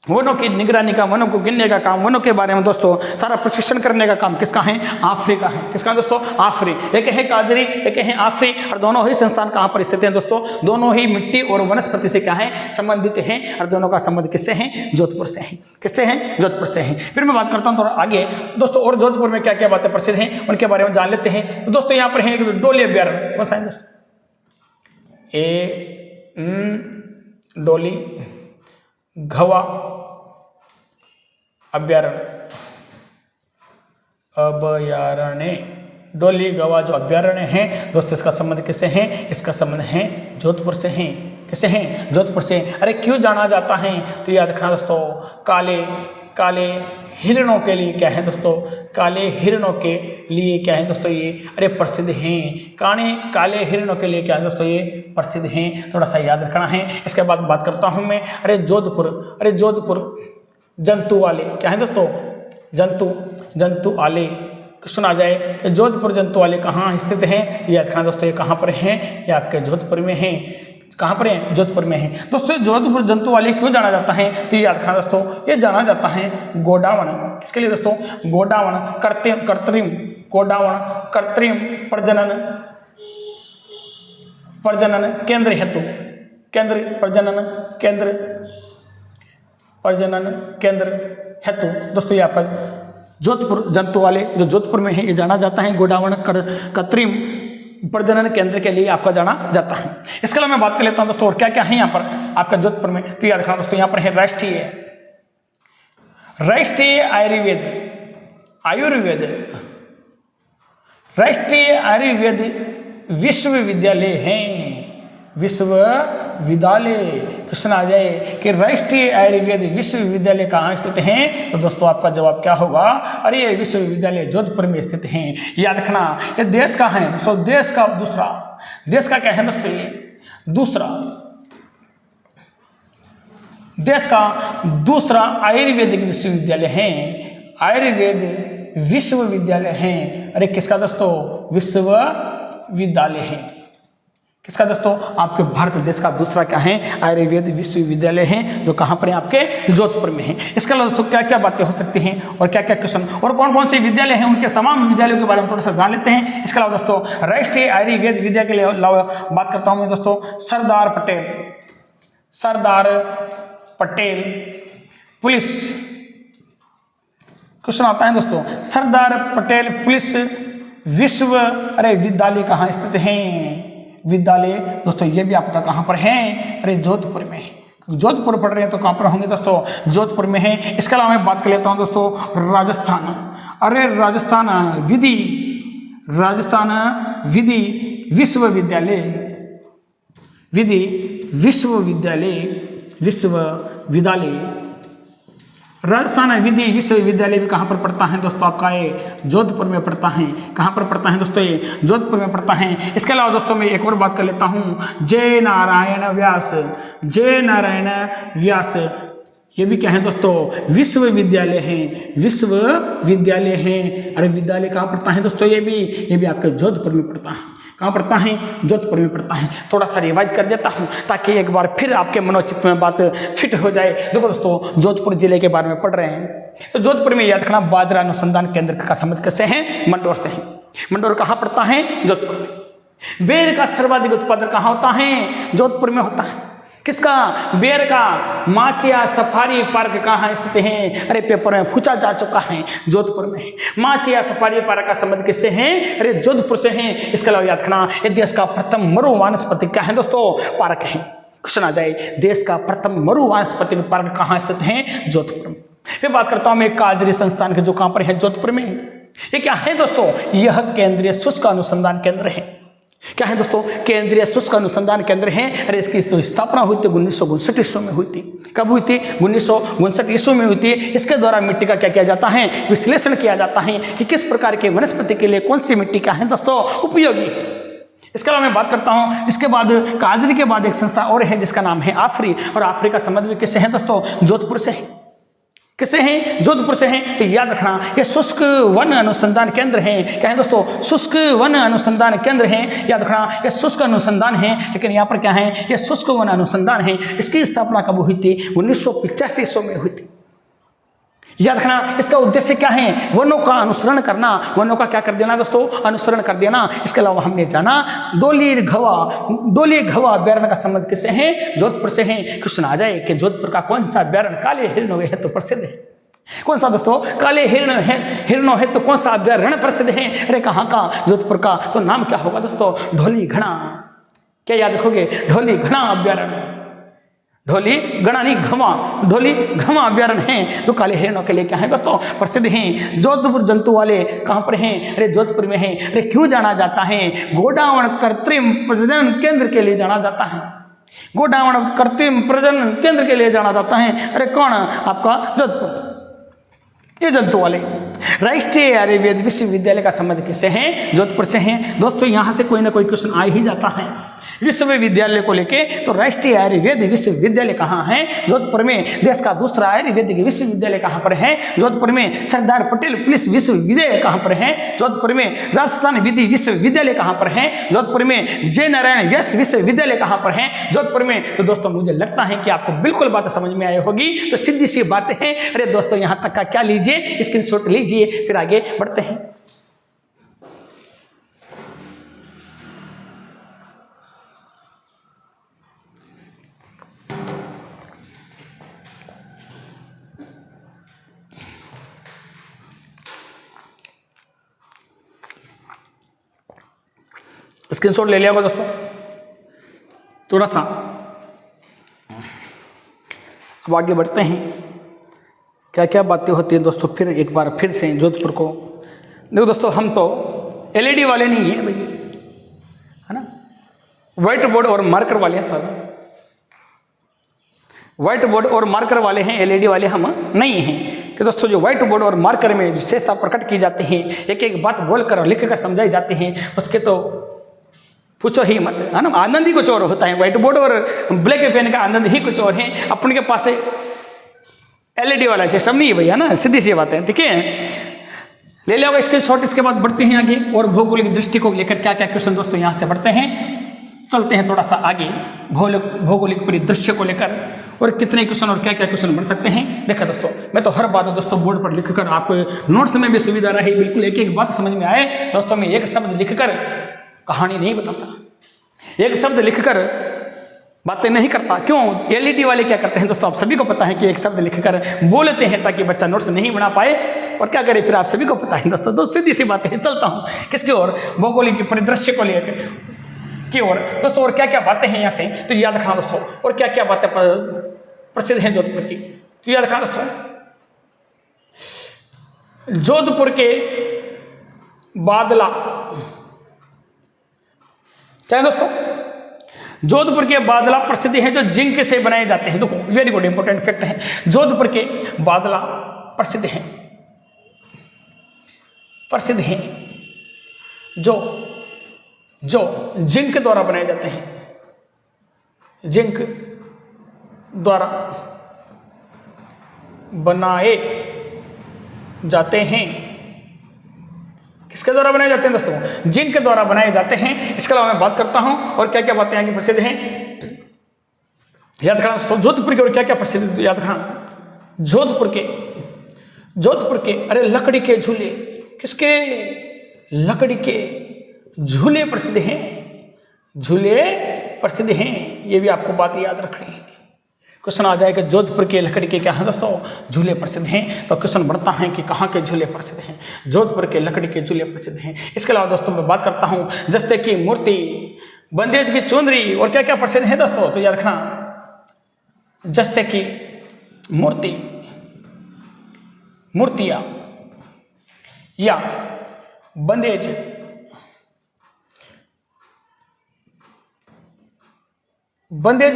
वनों की निगरानी का, वनों को गिनने का काम, वनों के बारे में दोस्तों सारा प्रशिक्षण करने का काम किसका है? आफरी का है। किसका दोस्तों? आफरी। एक है काजरी, एक है आफरी, और दोनों ही संस्थान कहाँ पर स्थित हैं दोस्तों? दोनों ही मिट्टी और वनस्पति से क्या है? संबंधित हैं। और दोनों का संबंध किससे है? जोधपुर से है। किससे है? जोधपुर से है। फिर मैं बात करता हूँ थोड़ा आगे दोस्तों, और जोधपुर में क्या क्या बातें प्रसिद्ध हैं उनके बारे में जान लेते हैं। तो दोस्तों यहाँ पर है डोली अभ्यारण्य। कौन सा है दोस्तों? डोली गवा अभयारण्य। डोली गवा जो अभयारण्य है दोस्तों, इसका संबंध किससे है? इसका संबंध है जोधपुर से है। किससे है? जोधपुर से। अरे क्यों जाना जाता है? तो याद रखना दोस्तों, काले हिरणों के लिए क्या है दोस्तों? काले हिरणों के लिए क्या है दोस्तों? ये अरे प्रसिद्ध हैं। काले हिरणों के लिए क्या है दोस्तों? ये प्रसिद्ध हैं। थोड़ा सा याद रखना है। इसके बाद बात करता हूँ मैं, अरे जोधपुर जंतु वाले क्या है दोस्तों? जंतु आले सुना जाए कि जोधपुर जंतु वाले कहाँ स्थित हैं? याद रखना दोस्तों, ये कहाँ पर हैं? ये आपके जोधपुर में हैं। कहाँ पर है? जोधपुर में है दोस्तों। जोधपुर जंतु वाले क्यों जाना जाता है? तो याद रखना दोस्तों, ये जाना जाता है गोडावण। किसके लिए दोस्तों? गोडावण कृत्रिम प्रजनन केंद्र हेतु। प्रजनन केंद्र हेतु दोस्तों ये आपका जोधपुर जंतु वाले जो जोधपुर में है, ये जाना जाता है गोडावण कृत्रिम प्रजनन केंद्र के लिए आपका जाना जाता है। इसके अलावा मैं बात कर लेता हूं दोस्तों और क्या क्या है यहाँ पर आपका जोधपुर में, तो याद रखना दोस्तों, यहाँ पर है राष्ट्रीय आयुर्वेद विश्वविद्यालय है। विश्वविद्यालय क्वेश्चन आ जाए कि राष्ट्रीय आयुर्वेद विश्वविद्यालय कहाँ स्थित है, तो दोस्तों आपका जवाब क्या होगा, अरे ये विश्वविद्यालय जोधपुर में स्थित है। याद रखना ये देश का है दोस्तों, देश का क्या है दोस्तों, ये देश का दूसरा आयुर्वेदिक विश्वविद्यालय है, आयुर्वेद विश्वविद्यालय है। अरे किसका दोस्तों, विश्वविद्यालय है। किसका दोस्तों, आपके भारत देश का दूसरा क्या है, आयुर्वेद विश्वविद्यालय है, जो कहाँ पर है, आपके जोधपुर में है। इसके अलावा दोस्तों क्या क्या बातें हो सकती हैं और क्या क्या क्वेश्चन और कौन कौन से विद्यालय हैं, उनके तमाम विद्यालयों के बारे में थोड़ा सा जान लेते हैं। इसके अलावा दोस्तों राष्ट्रीय आयुर्वेद विद्यालय के अलावा बात करता हूँ मैं दोस्तों सरदार पटेल पुलिस, क्वेश्चन आता है दोस्तों, सरदार पटेल पुलिस विद्यालय कहाँ स्थित है, विद्यालय दोस्तों ये भी आपका कहाँ पर है, अरे जोधपुर में। जोधपुर पढ़ रहे हैं तो कहाँ पर होंगे दोस्तों, जोधपुर में है। इसके अलावा मैं बात कर लेता हूँ दोस्तों राजस्थान, अरे राजस्थान विधि विश्वविद्यालय राजस्थान विधि विश्वविद्यालय भी कहाँ पर पढ़ता है दोस्तों, आपका ये जोधपुर में पढ़ता है। कहाँ पर पढ़ता है दोस्तों, ये जोधपुर में पढ़ता है। इसके अलावा दोस्तों मैं एक और बात कर लेता हूँ, जय नारायण व्यास ये भी क्या है दोस्तों, विश्वविद्यालय है। अरे विद्यालय कहाँ पढ़ता है दोस्तों, ये भी आपके जोधपुर में पढ़ता है। कहाँ पढ़ता है, जोधपुर में पढ़ता है। थोड़ा सा रिवाइज कर देता हूँ ताकि एक बार फिर आपके मनोचित्त में बात फिट हो जाए। देखो दोस्तों जोधपुर जिले के बारे में पढ़ रहे हैं, तो जोधपुर में याद रखना बाजरा अनुसंधान केंद्र का संबंध कैसे है, मंडौर से है। मंडौर कहाँ पड़ता है, जोधपुर में। बेर का सर्वाधिक उत्पादन कहाँ होता है, जोधपुर में होता है। किसका, बेर का। माचिया सफारी पार्क कहाँ स्थित है, अरे पेपर में पूछा जा चुका है, जोधपुर में। माचिया सफारी पार्क का संबंध किससे है, अरे जोधपुर से है। इसके अलावा याद रखना ये देश का प्रथम मरु वानस्पतिक क्या है दोस्तों, पार्क है। क्वेश्चन आ जाए, देश का प्रथम मरु वानस्पतिक पार्क कहाँ स्थित है, जोधपुर में। फिर बात करता हूँ मैं काजरी संस्थान के, जो कहाँ पर है, जोधपुर में। ये क्या है दोस्तों, यह केंद्रीय शुष्क अनुसंधान केंद्र है। क्या है दोस्तों, केंद्रीय शुष्क अनुसंधान केंद्र है। अरे इसकी तो स्थापना हुई थी 1959 ईस्वी में हुई थी। कब हुई थी, 1959 ईस्वी में हुई थी। इसके द्वारा मिट्टी का क्या किया जाता है, विश्लेषण किया जाता है कि किस प्रकार के वनस्पति के लिए कौन सी मिट्टी क्या है दोस्तों उपयोगी है। इसके अलावा मैं बात करता हूं, इसके बाद काजरी के बाद एक संस्था और है जिसका नाम है आफरी, और आफरी का संबंध भी किससे है दोस्तों, जोधपुर से है। किससे हैं, जोधपुर से हैं। तो याद रखना ये शुष्क वन अनुसंधान केंद्र है। क्या है दोस्तों, शुष्क वन अनुसंधान केंद्र है। याद रखना ये शुष्क अनुसंधान है, लेकिन यहाँ पर क्या है, ये शुष्क वन अनुसंधान है। इसकी स्थापना कब हुई थी, 1985 ईस्वी में हुई थी। याद रखना इसका उद्देश्य क्या है, वनों का अनुसरण करना। वनों का क्या कर देना दोस्तों, अनुसरण कर देना। इसके अलावा हमने जाना डोली घवा अभ्यारण्य का संबंध किससे है, जोधपुर से है। क्वेश्चन आ जाए कि जोधपुर का कौन सा अभ्यारण्य काले हिरणों है तो प्रसिद्ध है। कौन सा दोस्तों, काले हिरणों है तो कौन सा अभ्यारण्य प्रसिद्ध है, अरे कहाँ का, जोधपुर का। तो नाम क्या होगा दोस्तों, ढोली घना। क्या याद रखोगे, ढोली घना अभ्यारण्य। ढोली घमा अभ्यारण्य है, जो काले हिरणों के लिए क्या है दोस्तों, प्रसिद्ध हैं। जोधपुर जंतु वाले कहाँ पर हैं, अरे जोधपुर में हैं। अरे क्यों जाना जाता है, गोडावण कृत्रिम प्रजनन केंद्र के लिए जाना जाता है। गोडावण कृत्रिम प्रजनन केंद्र के लिए जाना जाता है। अरे कौन, आपका जोधपुर। ये जंतु वाले राष्ट्रीय आयुर्वेद विश्वविद्यालय का संबंध किससे है, जोधपुर से है। दोस्तों यहाँ से कोई ना कोई क्वेश्चन आ ही जाता है विश्वविद्यालय को लेके। तो राष्ट्रीय आयुर्वेद विश्वविद्यालय कहाँ है, जोधपुर में। देश का दूसरा आयुर्वेदिक विश्वविद्यालय कहाँ पर है, जोधपुर में। सरदार पटेल पुलिस विश्वविद्यालय कहाँ पर है, जोधपुर में। राजस्थान विधि विश्वविद्यालय कहाँ पर है, जोधपुर में। जय नारायण व्यास विश्वविद्यालय कहाँ पर है, जोधपुर में। तो दोस्तों मुझे लगता है कि आपको बिल्कुल बात समझ में आई होगी। तो सीधी सी बातें हैं। अरे दोस्तों यहाँ तक का क्या लीजिए, स्क्रीनशॉट लीजिए, फिर आगे बढ़ते हैं। स्क्रीनशॉट ले लिया होगा दोस्तों। थोड़ा सा अब आगे बढ़ते हैं, क्या क्या बातें होती हैं दोस्तों, फिर एक बार फिर से जोधपुर को देखो दोस्तों। हम तो एलईडी वाले नहीं हैं भाई, है ना, व्हाइट बोर्ड और मार्कर वाले हैं सब, व्हाइट बोर्ड और मार्कर वाले हैं, एलईडी वाले हम नहीं हैं। कि दोस्तों जो व्हाइट बोर्ड और मार्कर में विशेषता प्रकट की जाती है, एक एक बात बोलकर और लिखकर समझाई जाती है, उसके तो पूछो ही मत, है ना। आनंद ही कुछ और होता है, व्हाइट बोर्ड और ब्लैक पेन का आनंद ही कुछ और है। अपने के पास एलईडी वाला सिस्टम नहीं है भैया ना, सीधी सी बात है, ठीक है। ले लिया होगा इसके शॉर्ट। इसके बाद बढ़ते हैं आगे और भौगोलिक दृष्टि को लेकर क्या क्या क्वेश्चन दोस्तों यहाँ से बढ़ते हैं, चलते हैं थोड़ा सा आगे भौगोलिक परिदृश्य को लेकर और कितने क्वेश्चन और क्या क्या क्वेश्चन बढ़ सकते हैं। देखा दोस्तों, मैं तो हर बात दोस्तों बोर्ड पर लिखकर आप नोट्स में भी सुविधा रहे, बिल्कुल एक एक बात समझ में आए दोस्तों। मैं एक शब्द लिखकर कहानी नहीं बताता, एक शब्द लिखकर बातें नहीं करता। क्यों? एलईडी वाले क्या करते हैं दोस्तों, आप सभी को पता है कि एक शब्द लिखकर बोलते हैं ताकि बच्चा नोट्स नहीं बना पाए, और क्या करे फिर आप सभी को पता है दोस्तों। तो सीधी सी बातें हैं, चलता हूँ किसकी ओर, भौगोलिक परिदृश्य को लेकर की ओर दोस्तों। और क्या क्या बातें हैं यहाँ से तो याद रखना दोस्तों, और क्या क्या बातें प्रसिद्ध हैं जोधपुर की तो याद रखना दोस्तों। जोधपुर के बादला क्या है दोस्तों, जोधपुर के बादला प्रसिद्ध हैं जो जिंक से बनाए जाते हैं। देखो वेरी गुड इंपॉर्टेंट फैक्ट है, जोधपुर के बादला प्रसिद्ध हैं जो जिंक द्वारा बनाए जाते हैं, जिंक द्वारा बनाए जाते हैं। किसके द्वारा बनाए जाते हैं दोस्तों, जिंक द्वारा बनाए जाते हैं। इसके अलावा मैं बात करता हूं और क्या क्या बातें आगे प्रसिद्ध हैं, याद रखना दोस्तों। जोधपुर के और क्या क्या प्रसिद्ध याद रखना, जोधपुर के अरे लकड़ी के झूले, किसके, लकड़ी के झूले प्रसिद्ध हैं, झूले प्रसिद्ध हैं। ये भी आपको बात याद रखनी है। क्वेश्चन आ जाएगा जोधपुर के लकड़ी के क्या है दोस्तों, झूले प्रसिद्ध हैं। तो क्वेश्चन बढ़ता है कि कहाँ के झूले प्रसिद्ध हैं, जोधपुर के लकड़ी के झूले प्रसिद्ध हैं। इसके अलावा दोस्तों मैं बात करता हूँ जस्ते की मूर्ति, बंदेज की चुनरी और क्या क्या प्रसिद्ध है दोस्तों, तो याद रखना जस्ते की मूर्ति, मूर्तियाँ या बंदेज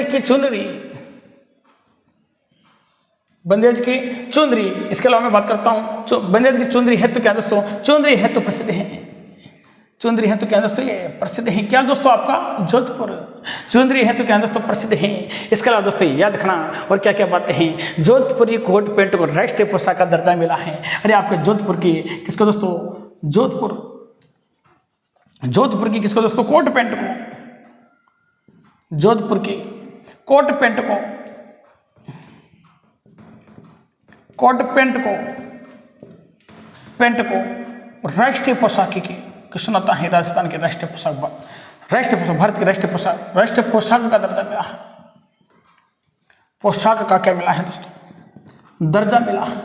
की चुनरी, बंदेज की चुंदरी। इसके अलावा मैं बात करता हूं बंदेज की चुंदरी है तो क्या दोस्तों, चुंदरी है तो प्रसिद्ध है, चुंदरी है तो क्या दोस्तों ये प्रसिद्ध है। क्या दोस्तों आपका जोधपुर, चुंदरी है तो क्या दोस्तों प्रसिद्ध है। इसके अलावा दोस्तों याद रखना और क्या क्या बातें हैं, जोधपुरी कोट पैंट को राष्ट्रीय पोशाक का दर्जा मिला है। अरे आपके जोधपुर की किसको दोस्तों, जोधपुर की किसको दोस्तों, कोट पैंट को, जोधपुर की कोट पैंट को राष्ट्रीय पोशाक की क्वेश्चन आता है। राजस्थान के राष्ट्रीय पोशाक, भारत के राष्ट्रीय पोशाक का दर्जा मिला है। पोशाक का क्या मिला है दोस्तों, दर्जा मिला है।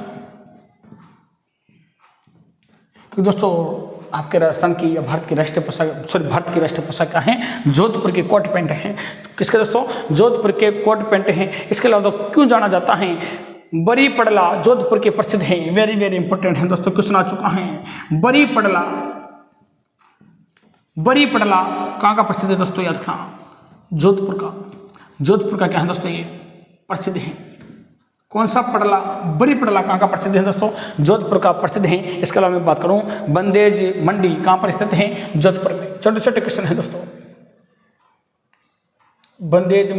क्योंकि दोस्तों आपके राजस्थान की या भारत की राष्ट्रीय पोशाक क्या है, जोधपुर के कोट पैंट हैं। किसके दोस्तों, जोधपुर के कोट पैंट हैं। इसके अलावा तो क्यों जाना जाता है, बरी पड़ला जोधपुर के प्रसिद्ध हैं। वेरी वेरी इंपॉर्टेंट है दोस्तों, क्वेश्चन आ चुका है। बरी पड़ला कहाँ का प्रसिद्ध है दोस्तों, याद रखना जोधपुर का क्या है दोस्तों, ये प्रसिद्ध है। कौन सा पड़ला, बरी पड़ला कहाँ का प्रसिद्ध है दोस्तों, जोधपुर का प्रसिद्ध है। इसके अलावा मैं बात करूं बंदेज मंडी कहाँ पर स्थित है, जोधपुर में। छोटे छोटे क्वेश्चन है दोस्तों, बंदेज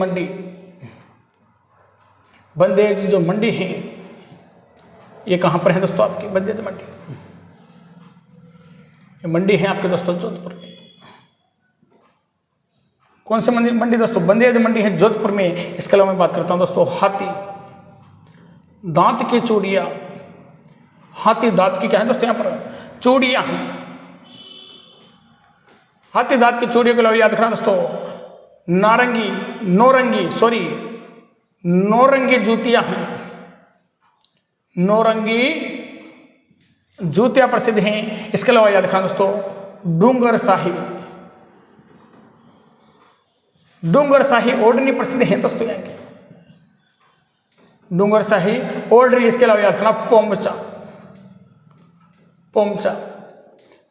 जो मंडी है ये कहाँ पर है दोस्तों, आपकी बंदेज मंडी, ये मंडी है आपके दोस्तों जोधपुर में। कौन सी मंडी दोस्तों, बंदेज मंडी है जोधपुर में। इसके अलावा मैं बात करता हूँ दोस्तों हाथी दांत की चूड़ियाँ, हाथी दांत की क्या है दोस्तों यहाँ पर चूड़ियाँ हैं। हाथी दांत की चूड़ियों के अलावा याद रखना दोस्तों नौरंगी जूतियाँ हैं, नौरंगी जूतियाँ प्रसिद्ध हैं। इसके अलावा याद रखना दोस्तों डूंगर साहिब डूंगरशाही ओढ़नी प्रसिद्ध है दोस्तों यहाँ की, डूंगरशाही ओढ़नी। इसके अलावा याद रखना पोमचा, पोमचा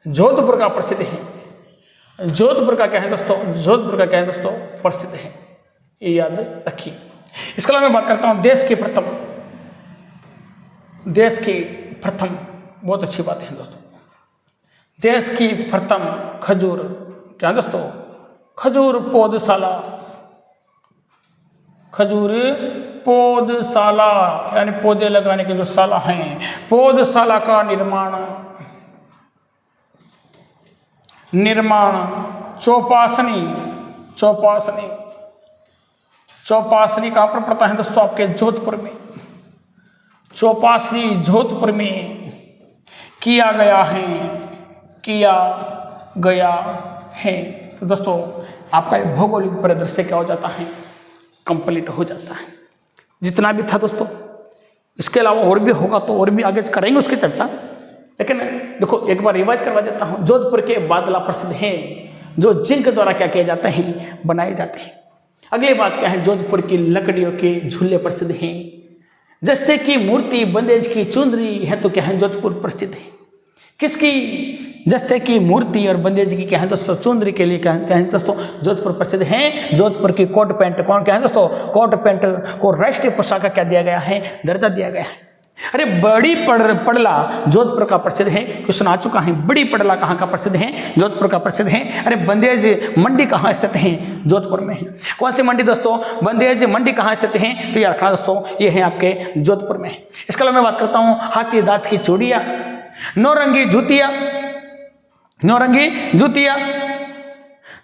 जोधपुर का प्रसिद्ध है। जोधपुर का क्या है दोस्तों, जोधपुर का क्या है दोस्तों, प्रसिद्ध है, ये याद रखिए। इसके अलावा मैं बात करता हूं देश की प्रथम, देश की प्रथम, बहुत अच्छी बात है दोस्तों, देश की प्रथम खजूर क्या दोस्तों, खजूर पौधशाला, खजूर पौधशाला यानी पौधे लगाने के जो शाला हैं, पौधशाला का निर्माण चौपासनी, चौपासनी, चौपासनी कहाँ पर पड़ता है दोस्तों, आपके जोधपुर में, चौपासनी जोधपुर में किया गया है, किया गया है। तो दोस्तों आपका ये भौगोलिक परिदृश्य क्या हो जाता है, कंप्लीट हो जाता है, जितना भी था दोस्तों। इसके अलावा और भी होगा तो और भी आगे करेंगे उसकी चर्चा, लेकिन देखो एक बार रिवाइज करवा देता हूँ। जोधपुर के बादला प्रसिद्ध हैं, जो जिंक द्वारा क्या किए जाते हैं, बनाए जाते हैं। अगली बात क्या है, जोधपुर की लकड़ियों के झूले प्रसिद्ध हैं, जैसे कि मूर्ति, बंदेज की चुंदरी है तो क्या है, जोधपुर प्रसिद्ध है। किसकी, जैसे कि मूर्ति और बंदेज की क्या है दोस्तों, चुंदरी के लिए क्या है दोस्तों, जोधपुर प्रसिद्ध है। जोधपुर की कोट पैंट कौन क्या है दोस्तों, कोट पैंट को राष्ट्रीय पोशाक का क्या दिया गया है, दर्जा दिया गया है। अरे बड़ी पड़ला जोधपुर का प्रसिद्ध है, क्वेश्चन आ चुका है, बड़ी पड़ला कहाँ का प्रसिद्ध है, जोधपुर का प्रसिद्ध है। अरे बंदेज मंडी कहाँ स्थित है, जोधपुर में है। कौन सी मंडी दोस्तों, बंदेज मंडी कहाँ स्थित है, तो याद रखना दोस्तों ये है आपके जोधपुर में। इसके अलावा मैं बात करता हूँ हाथी दांत की चूड़ियाँ, नौरंगी जूतियाँ, नौरंगी जूतियाँ,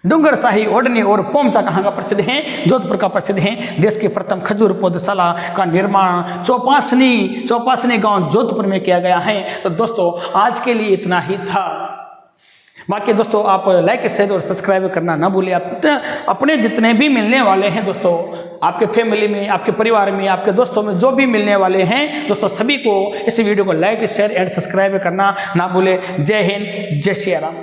डूंगरशाही ओढ़नी और पोमचा कहाँ का प्रसिद्ध है, जोधपुर का प्रसिद्ध है। देश की प्रथम खजूर पौधशाला का निर्माण चौपासनी गांव जोधपुर में किया गया है। तो दोस्तों आज के लिए इतना ही था। बाकी दोस्तों आप लाइक शेयर और सब्सक्राइब करना ना भूलिए। आप अपने जितने भी मिलने वाले हैं दोस्तों, आपके फैमिली में, आपके परिवार में, आपके दोस्तों में जो भी मिलने वाले हैं दोस्तों, सभी को इस वीडियो को लाइक शेयर एंड सब्सक्राइब करना ना भूले। जय हिंद, जय श्री राम।